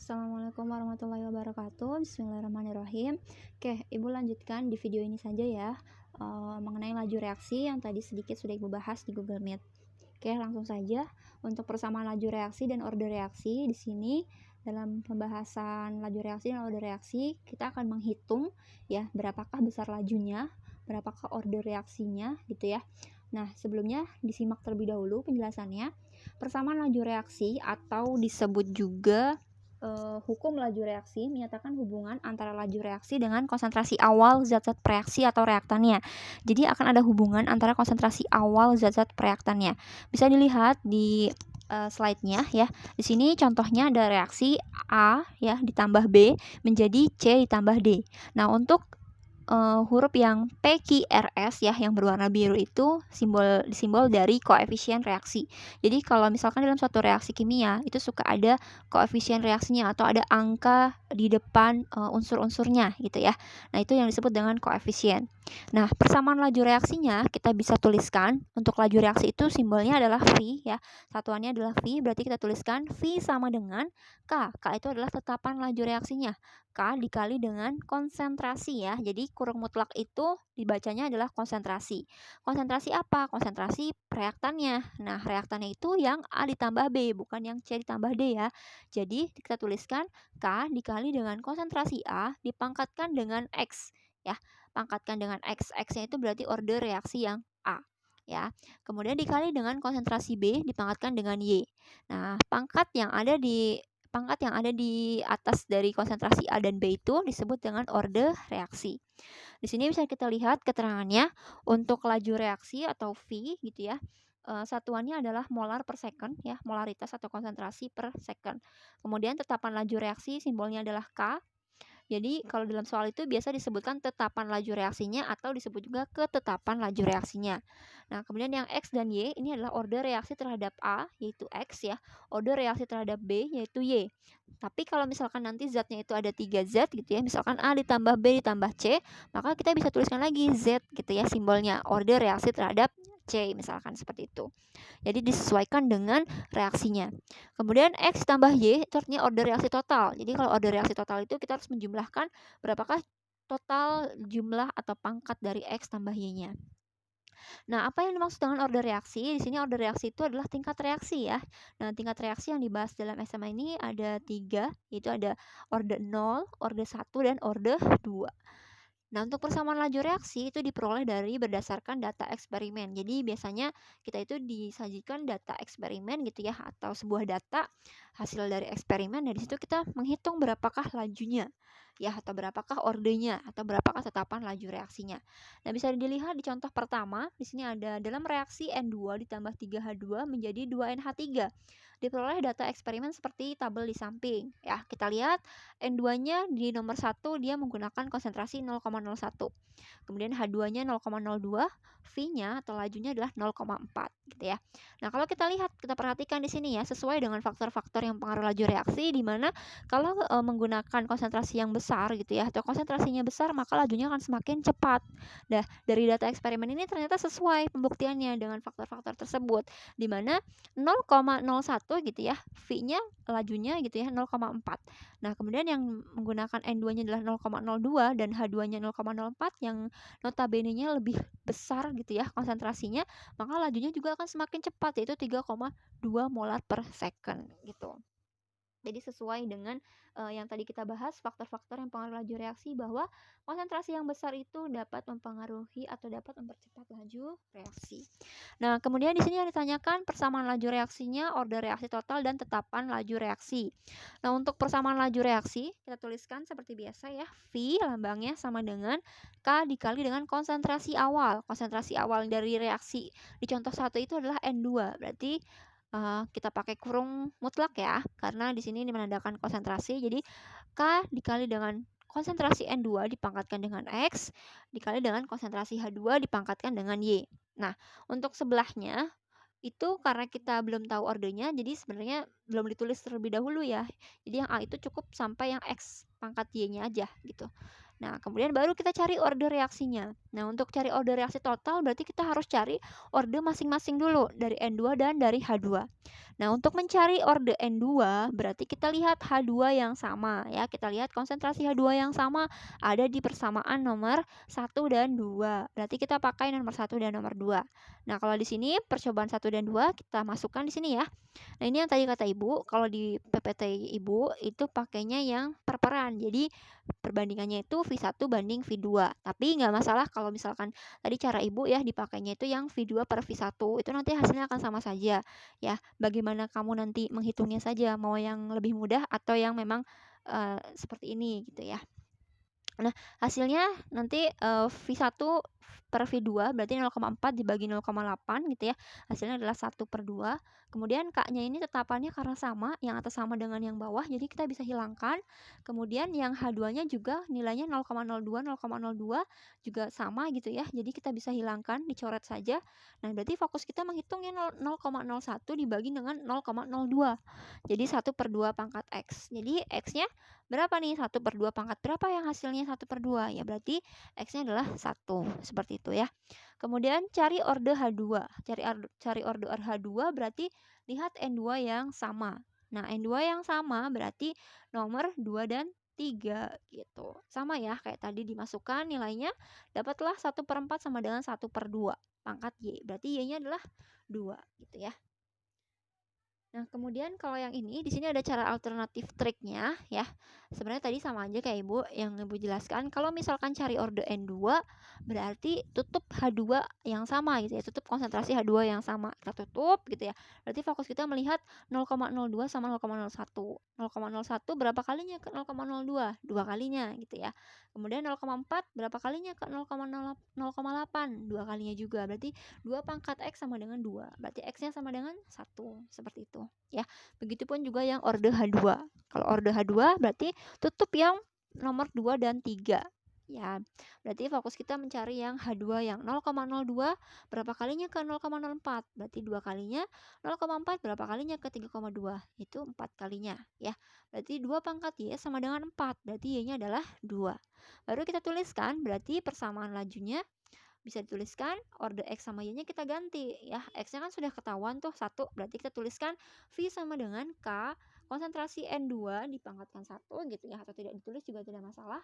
Assalamualaikum warahmatullahi wabarakatuh. Bismillahirrahmanirrahim. Oke, Ibu lanjutkan di video ini saja ya, mengenai laju reaksi yang tadi sedikit sudah Ibu bahas di Google Meet. Oke, langsung saja untuk persamaan laju reaksi dan order reaksi. Di sini dalam pembahasan laju reaksi dan order reaksi, kita akan menghitung ya berapakah besar lajunya, berapakah order reaksinya gitu ya. Nah, sebelumnya disimak terlebih dahulu penjelasannya. Persamaan laju reaksi atau disebut juga hukum laju reaksi menyatakan hubungan antara laju reaksi dengan konsentrasi awal zat-zat reaksi atau reaktannya. Jadi akan ada hubungan antara konsentrasi awal zat-zat reaktannya. Bisa dilihat di slide-nya ya. Di sini contohnya ada reaksi A ya ditambah B menjadi C ditambah D. Nah, untuk huruf yang PQRS ya yang berwarna biru itu simbol dari koefisien reaksi. Jadi kalau misalkan dalam suatu reaksi kimia itu suka ada koefisien reaksinya atau ada angka di depan unsur-unsurnya gitu ya. Nah, itu yang disebut dengan koefisien. Nah, persamaan laju reaksinya kita bisa tuliskan. Untuk laju reaksi itu simbolnya adalah V ya. Satuannya adalah V, berarti kita tuliskan V sama dengan K. K itu adalah tetapan laju reaksinya. K dikali dengan konsentrasi ya. Jadi kurung mutlak itu dibacanya adalah konsentrasi. Konsentrasi apa? Konsentrasi reaktannya. Nah, reaktannya itu yang A ditambah B, bukan yang C ditambah D ya. Jadi kita tuliskan K dikali dengan konsentrasi A dipangkatkan dengan X ya. Pangkatkan dengan X. X-nya itu berarti order reaksi yang A ya. Kemudian dikali dengan konsentrasi B dipangkatkan dengan Y. Nah, pangkat yang ada di atas dari konsentrasi A dan B itu disebut dengan order reaksi. Di sini bisa kita lihat keterangannya untuk laju reaksi atau V gitu ya. Satuannya adalah molar per second ya, molaritas atau konsentrasi per second. Kemudian tetapan laju reaksi simbolnya adalah K. Jadi kalau dalam soal itu biasa disebutkan tetapan laju reaksinya atau disebut juga ketetapan laju reaksinya. Nah, kemudian yang X dan Y ini adalah order reaksi terhadap A yaitu X ya, order reaksi terhadap B yaitu Y. Tapi kalau misalkan nanti zatnya itu ada 3 zat gitu ya, misalkan A ditambah B ditambah C, maka kita bisa tuliskan lagi Z gitu ya simbolnya, order reaksi terhadap C misalkan seperti itu. Jadi disesuaikan dengan reaksinya. Kemudian X tambah Y itu artinya order reaksi total. Jadi kalau order reaksi total itu kita harus menjumlahkan berapakah total jumlah atau pangkat dari X tambah Y-nya. Nah, apa yang dimaksud dengan order reaksi? Di sini order reaksi itu adalah tingkat reaksi ya. Nah, tingkat reaksi yang dibahas dalam SMA ini ada 3, yaitu ada order 0, order 1, dan order 2. Nah, untuk persamaan laju reaksi itu diperoleh dari berdasarkan data eksperimen. Jadi biasanya kita itu disajikan data eksperimen gitu ya, atau sebuah data hasil dari eksperimen. Dari situ kita menghitung berapakah lajunya ya, atau berapakah ordernya, atau berapakah tetapan laju reaksinya. Nah, bisa dilihat di contoh pertama, di sini ada dalam reaksi N2 ditambah 3H2 menjadi 2NH3. Diperoleh data eksperimen seperti tabel di samping. Ya, kita lihat N2-nya di nomor 1 dia menggunakan konsentrasi 0,01. Kemudian H2-nya 0,02, V-nya atau lajunya adalah 0,4 gitu ya. Nah, kalau kita lihat, kita perhatikan di sini ya, sesuai dengan faktor-faktor yang pengaruh laju reaksi di mana kalau menggunakan konsentrasi yang besar gitu ya, atau konsentrasinya besar maka lajunya akan semakin cepat. Nah, dari data eksperimen ini ternyata sesuai pembuktiannya dengan faktor-faktor tersebut di mana 0,01 gitu ya, V-nya lajunya gitu ya 0,4. Nah, kemudian yang menggunakan N2-nya adalah 0,02 dan H2-nya 0,04 yang notabene-nya lebih besar gitu ya konsentrasinya, maka lajunya juga akan semakin cepat yaitu 3,2 molar per second gitu. Jadi sesuai dengan yang tadi kita bahas faktor-faktor yang pengaruh laju reaksi bahwa konsentrasi yang besar itu dapat mempengaruhi atau dapat mempercepat laju reaksi. Nah, kemudian di sini yang ditanyakan persamaan laju reaksinya, order reaksi total dan tetapan laju reaksi. Nah, untuk persamaan laju reaksi kita tuliskan seperti biasa ya, V lambangnya sama dengan K dikali dengan konsentrasi awal. Konsentrasi awal dari reaksi di contoh 1 itu adalah N2. Berarti kita pakai kurung mutlak ya, karena di sini menandakan konsentrasi. Jadi K dikali dengan konsentrasi N2 dipangkatkan dengan X dikali dengan konsentrasi H2 dipangkatkan dengan Y. Nah, untuk sebelahnya itu karena kita belum tahu ordernya, jadi sebenarnya belum ditulis terlebih dahulu ya. Jadi yang A itu cukup sampai yang X pangkat Y-nya aja gitu. Nah, kemudian baru kita cari order reaksinya. Nah, untuk cari order reaksi total berarti kita harus cari order masing-masing dulu dari N2 dan dari H2. Nah, untuk mencari order N2 berarti kita lihat H2 yang sama ya. Kita lihat konsentrasi H2 yang sama ada di persamaan nomor 1 dan 2. Berarti kita pakai nomor 1 dan nomor 2. Nah, kalau di sini percobaan 1 dan 2 kita masukkan di sini ya. Nah, ini yang tadi kata Ibu, kalau di PPT Ibu itu pakainya yang perperan. Jadi perbandingannya itu V1 banding V2. Tapi nggak masalah kalau misalkan tadi cara Ibu ya dipakainya itu yang V2 per V1. Itu nanti hasilnya akan sama saja ya. Bagaimana kamu nanti menghitungnya saja, mau yang lebih mudah atau yang memang seperti ini gitu ya. Nah, hasilnya nanti V1 per V2 berarti 0,4 dibagi 0,8 gitu ya. Hasilnya adalah 1/2. Kemudian K-nya ini tetapannya karena sama, yang atas sama dengan yang bawah, jadi kita bisa hilangkan. Kemudian yang H2-nya juga nilainya 0,02, 0,02 juga sama gitu ya. Jadi kita bisa hilangkan, dicoret saja. Nah, berarti fokus kita menghitungnya 0,01 dibagi dengan 0,02. Jadi 1/2 pangkat X. Jadi X-nya berapa nih? 1/2 pangkat berapa yang hasilnya 1/2? Ya berarti X-nya adalah 1. Seperti itu ya. Kemudian cari order H2. Cari order H2 berarti lihat N2 yang sama. Nah, N2 yang sama berarti nomor 2 dan 3 gitu. Sama ya kayak tadi dimasukkan nilainya, dapatlah 1/4 sama dengan 1/2 pangkat Y. Berarti Y-nya adalah 2 gitu ya. Nah, kemudian kalau yang ini di sini ada cara alternatif triknya ya. Sebenarnya tadi sama aja kayak Ibu yang Ibu jelaskan. Kalau misalkan cari order N2 berarti tutup H2 yang sama gitu ya. Tutup konsentrasi H2 yang sama. Kita tutup gitu ya. Berarti fokus kita melihat 0,02 sama 0,01. 0,01 berapa kalinya ke 0,02? 2 kalinya gitu ya. Kemudian 0,4 berapa kalinya ke 0,8? 2 kalinya juga. Berarti 2 pangkat X sama dengan 2. Berarti X-nya sama dengan 1. Seperti itu ya. Begitupun juga yang order H2. Kalau order H2 berarti tutup yang nomor 2 dan 3. Ya, berarti fokus kita mencari yang H2 yang 0,02 berapa kalinya ke 0,04. Berarti 2 kalinya. 0,4 berapa kalinya ke 3,2. Itu 4 kalinya ya. Berarti 2 pangkat Y sama dengan 4. Berarti Y-nya adalah 2. Baru kita tuliskan berarti persamaan lajunya bisa dituliskan order X sama Y-nya kita ganti ya. X-nya kan sudah ketahuan tuh 1, berarti kita tuliskan V sama dengan K konsentrasi N2 dipangkatkan 1 gitu ya, atau tidak ditulis juga tidak masalah.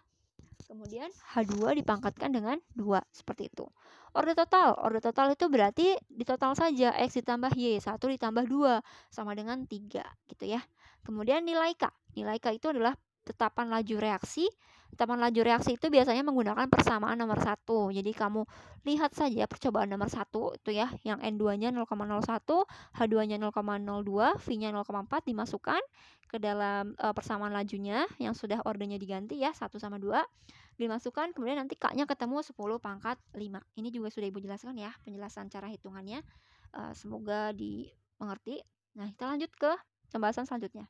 Kemudian H2 dipangkatkan dengan 2 seperti itu. Order total itu berarti di total saja X ditambah Y, 1 ditambah 2 sama dengan 3 gitu ya. Kemudian nilai K. Nilai K itu adalah tetapan laju reaksi. Tetapan laju reaksi itu biasanya menggunakan persamaan nomor 1. Jadi kamu lihat saja percobaan nomor 1 itu ya, yang N2-nya 0,01, H2-nya 0,02, V-nya 0,4 dimasukkan ke dalam persamaan lajunya yang sudah ordernya diganti ya, 1 sama 2 dimasukkan, kemudian nanti K-nya ketemu 10 pangkat 5. Ini juga sudah Ibu jelaskan ya, penjelasan cara hitungannya. Semoga dimengerti. Nah, kita lanjut ke pembahasan selanjutnya.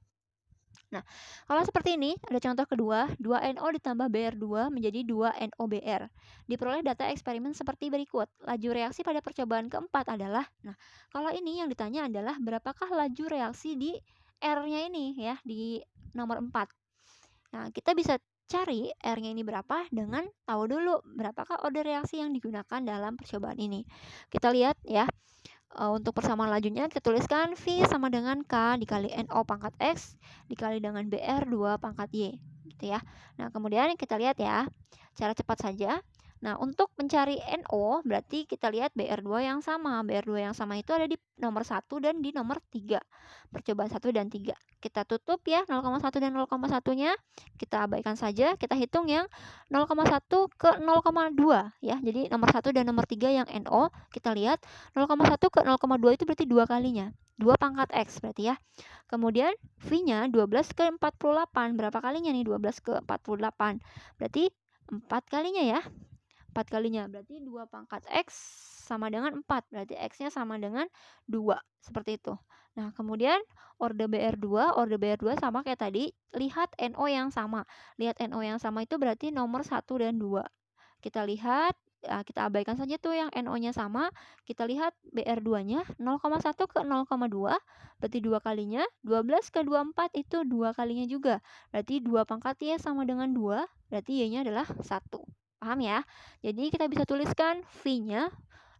Nah, kalau seperti ini, ada contoh kedua, 2NO ditambah Br2 menjadi 2NOBr. Diperoleh data eksperimen seperti berikut. Laju reaksi pada percobaan keempat adalah, nah, kalau ini yang ditanya adalah berapakah laju reaksi di R-nya ini ya, di nomor 4. Nah, kita bisa cari R-nya ini berapa dengan tahu dulu berapakah order reaksi yang digunakan dalam percobaan ini. Kita lihat ya. Untuk persamaan lajunya kita tuliskan V sama dengan K dikali NO pangkat X dikali dengan BR 2 pangkat Y gitu ya. Nah, kemudian kita lihat ya, cara cepat saja. Nah, untuk mencari NO berarti kita lihat BR2 yang sama. BR2 yang sama itu ada di nomor 1 dan di nomor 3. Percobaan 1 dan 3. Kita tutup ya 0,1 dan 0,1-nya. Kita abaikan saja, kita hitung yang 0,1 ke 0,2 ya. Jadi nomor 1 dan nomor 3 yang NO, kita lihat 0,1 ke 0,2 itu berarti 2 kalinya. 2 pangkat X berarti ya. Kemudian V-nya 12 ke 48. Berapa kalinya nih 12 ke 48? Berarti 4 kalinya ya. 4 kalinya berarti 2 pangkat X sama dengan 4. Berarti X-nya sama dengan 2. Seperti itu. Nah, kemudian order BR2 sama kayak tadi. Lihat NO yang sama. Lihat NO yang sama itu berarti nomor 1 dan 2. Kita lihat kita abaikan saja tuh yang NO-nya sama, kita lihat BR2-nya 0,1 ke 0,2, berarti 2 kalinya, 12 ke 24 itu 2 kalinya juga. Berarti 2 pangkat Y sama dengan 2, berarti Y-nya adalah 1. Paham ya? Jadi kita bisa tuliskan V-nya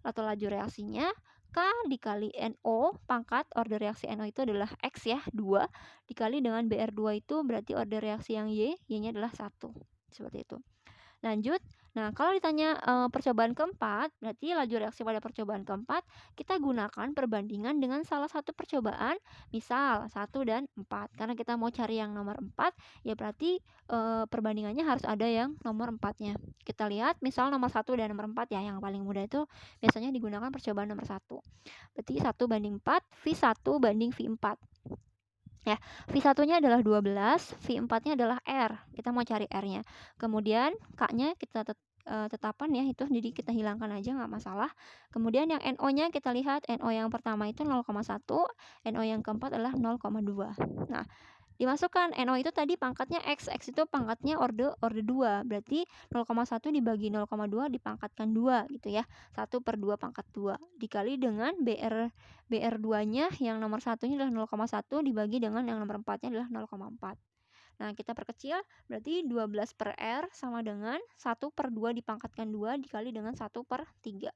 atau laju reaksinya K dikali NO, pangkat order reaksi NO itu adalah X ya, 2, dikali dengan BR2 itu berarti order reaksi yang Y-nya adalah 1. Seperti itu. Lanjut. Nah, kalau ditanya percobaan keempat, berarti laju reaksi pada percobaan keempat, kita gunakan perbandingan dengan salah satu percobaan, misal 1 dan 4. Karena kita mau cari yang nomor 4, ya berarti perbandingannya harus ada yang nomor 4-nya. Kita lihat misal nomor 1 dan nomor 4 ya, yang paling mudah itu biasanya digunakan percobaan nomor 1. Berarti 1 banding 4, V1 banding V4. Ya, V1-nya adalah 12, V4-nya adalah R. Kita mau cari R-nya. Kemudian K-nya kita tetapkan ya, itu jadi kita hilangkan aja nggak masalah. Kemudian yang NO-nya kita lihat, NO yang pertama itu 0,1, NO yang keempat adalah 0,2. Nah, dimasukkan NO itu tadi pangkatnya X itu pangkatnya orde 2, berarti 0,1 dibagi 0,2 dipangkatkan 2 gitu ya, 1/2 pangkat 2 dikali dengan BR2-nya yang nomor satunya adalah 0,1 dibagi dengan yang nomor 4-nya adalah 0,4. Nah, kita perkecil, berarti 12/R sama dengan 1/2 dipangkatkan 2 dikali dengan 1/3.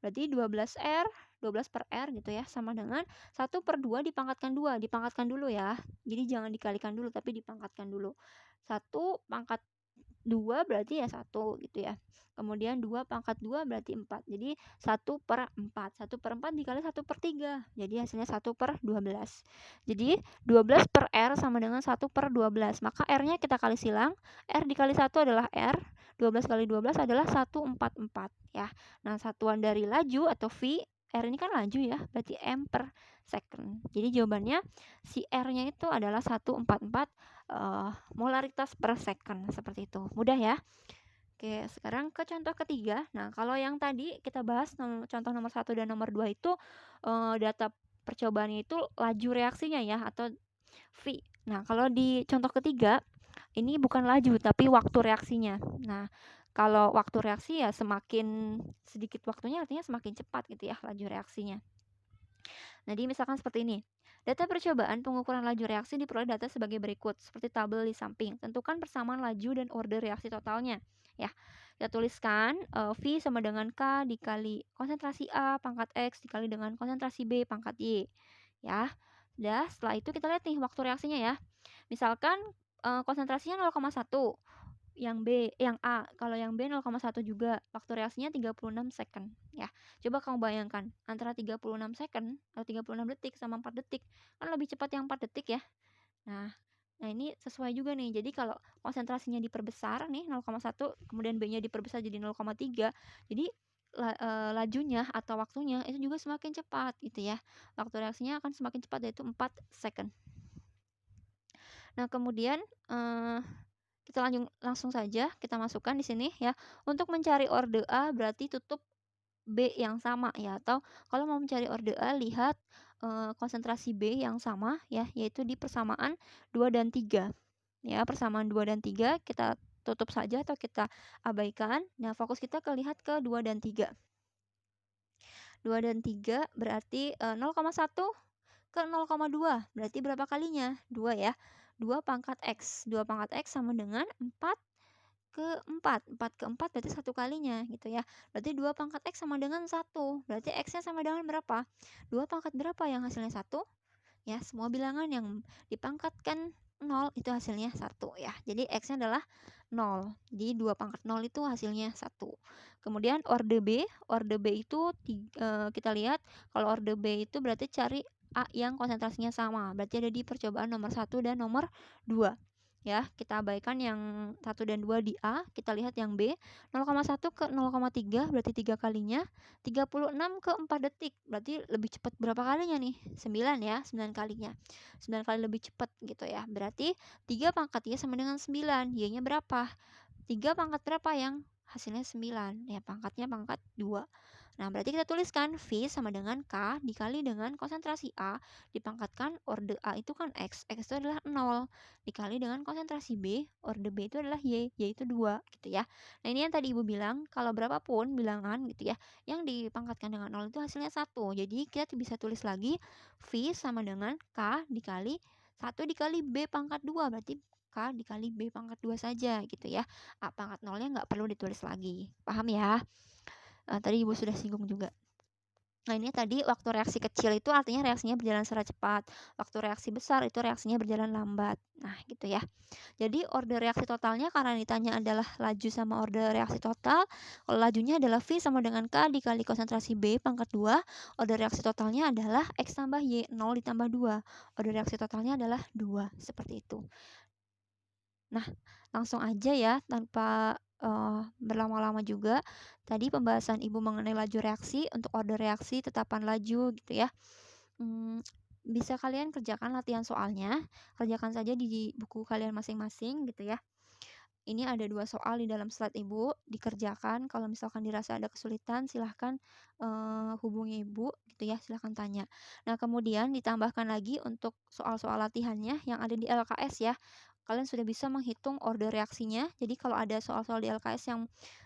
Berarti 12R, 12/R gitu ya, sama dengan 1/2 dipangkatkan 2. Dipangkatkan dulu ya. Jadi jangan dikalikan dulu, tapi dipangkatkan dulu. 1 pangkat 2 berarti ya 1 gitu ya. Kemudian 2 pangkat 2 berarti 4. Jadi 1/4. 1/4 dikali 1/3. Jadi hasilnya 1/12. Jadi 12/R sama dengan 1/12. Maka R-nya kita kali silang. R dikali 1 adalah R. 12 kali 12 adalah 144 ya. Nah, satuan dari laju atau V, R ini kan laju ya, berarti M per second. Jadi jawabannya si R-nya itu adalah 144 molaritas per second, seperti itu. Mudah ya. Oke, sekarang ke contoh ketiga. Nah, kalau yang tadi kita bahas contoh nomor 1 dan nomor 2 itu data percobaannya itu laju reaksinya ya, atau V. Nah, kalau di contoh ketiga, ini bukan laju tapi waktu reaksinya. Nah, kalau waktu reaksi ya semakin sedikit waktunya artinya semakin cepat gitu ya laju reaksinya. Nah, jadi misalkan seperti ini. Data percobaan pengukuran laju reaksi diperoleh data sebagai berikut, seperti tabel di samping. Tentukan persamaan laju dan order reaksi totalnya. Ya, kita tuliskan V sama dengan K dikali konsentrasi A pangkat X dikali dengan konsentrasi B pangkat Y. Ya, udah setelah itu kita lihat nih waktu reaksinya ya. Misalkan konsentrasinya 0,1. Yang A, kalau yang B 0,1 juga. Waktu reaksinya 36 second ya. Coba kamu bayangkan antara 36 second atau 36 detik sama 4 detik. Kan lebih cepat yang 4 detik ya. Nah, ini sesuai juga nih. Jadi kalau konsentrasinya diperbesar nih 0,1, kemudian B-nya diperbesar jadi 0,3. Jadi lajunya atau waktunya itu juga semakin cepat gitu ya. Waktu reaksinya akan semakin cepat, yaitu 4 second. Nah, kemudian kita langsung saja kita masukkan di sini ya. Untuk mencari orde A berarti tutup B yang sama ya, atau kalau mau mencari orde A lihat konsentrasi B yang sama ya, yaitu di persamaan 2 dan 3. Ya, persamaan 2 dan 3 kita tutup saja atau kita abaikan. Nah, fokus kita lihat ke 2 dan 3. 2 dan 3 berarti 0,1 ke 0,2. Berarti berapa kalinya? 2 ya. 2 pangkat X. 2 pangkat X sama dengan 4 ke 4. 4 ke 4 berarti 1 kalinya gitu ya. Berarti 2 pangkat X sama dengan 1. Berarti X-nya sama dengan berapa? 2 pangkat berapa yang hasilnya 1? Ya, semua bilangan yang dipangkatkan 0 itu hasilnya 1 ya. Jadi X-nya adalah 0. Jadi 2 pangkat 0 itu hasilnya 1. Kemudian orde B itu kita lihat kalau orde B itu berarti cari A yang konsentrasinya sama. Berarti ada di percobaan nomor 1 dan nomor 2. Ya, kita abaikan yang 1 dan 2 di A, kita lihat yang B. 0,1 ke 0,3 berarti 3 kalinya. 36 ke 4 detik, berarti lebih cepat berapa kalinya nih? 9 ya, 9 kalinya. 9 kali lebih cepat gitu ya. Berarti 3 pangkat Y sama dengan 9. Y-nya berapa? 3 pangkat berapa yang hasilnya 9? Ya, pangkatnya pangkat 2. Nah, berarti kita tuliskan V sama dengan K dikali dengan konsentrasi A dipangkatkan orde A itu kan X itu adalah 0, dikali dengan konsentrasi B, orde B itu adalah Y itu 2 gitu ya. Nah, ini yang tadi Ibu bilang, kalau berapapun bilangan gitu ya, yang dipangkatkan dengan 0 itu hasilnya 1. Jadi kita bisa tulis lagi V sama dengan K dikali 1 dikali B pangkat 2, berarti K dikali B pangkat 2 saja gitu ya. A pangkat 0-nya nggak perlu ditulis lagi. Paham ya? Tadi Ibu sudah singgung juga. Nah, ini tadi waktu reaksi kecil itu artinya reaksinya berjalan secara cepat. Waktu reaksi besar itu reaksinya berjalan lambat. Nah, gitu ya. Jadi order reaksi totalnya karena ditanya adalah laju sama order reaksi total. Kalau lajunya adalah V sama dengan K dikali konsentrasi B pangkat 2. Order reaksi totalnya adalah X tambah Y, 0 ditambah 2. Order reaksi totalnya adalah 2. Seperti itu. Nah, langsung aja ya tanpa berlama-lama juga. Tadi pembahasan Ibu mengenai laju reaksi untuk order reaksi, tetapan laju gitu ya. Bisa kalian kerjakan latihan soalnya, kerjakan saja di buku kalian masing-masing gitu ya. Ini ada 2 soal di dalam slide Ibu, dikerjakan. Kalau misalkan dirasa ada kesulitan silahkan hubungi Ibu gitu ya, silahkan tanya. Nah, kemudian ditambahkan lagi untuk soal-soal latihannya yang ada di LKS ya. Kalian sudah bisa menghitung order reaksinya. Jadi kalau ada soal-soal di LKS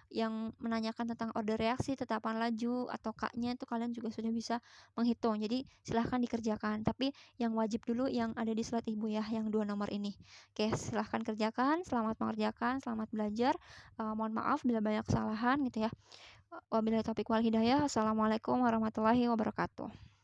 yang menanyakan tentang order reaksi, tetapan laju atau K-nya itu kalian juga sudah bisa menghitung. Jadi silahkan dikerjakan. Tapi yang wajib dulu yang ada di slide Ibu ya, yang 2 nomor ini. Oke, silahkan kerjakan. Selamat mengerjakan, selamat belajar. Mohon maaf bila banyak kesalahan gitu ya. Wabillahi taufiq wal hidayah. Assalamualaikum warahmatullahi wabarakatuh.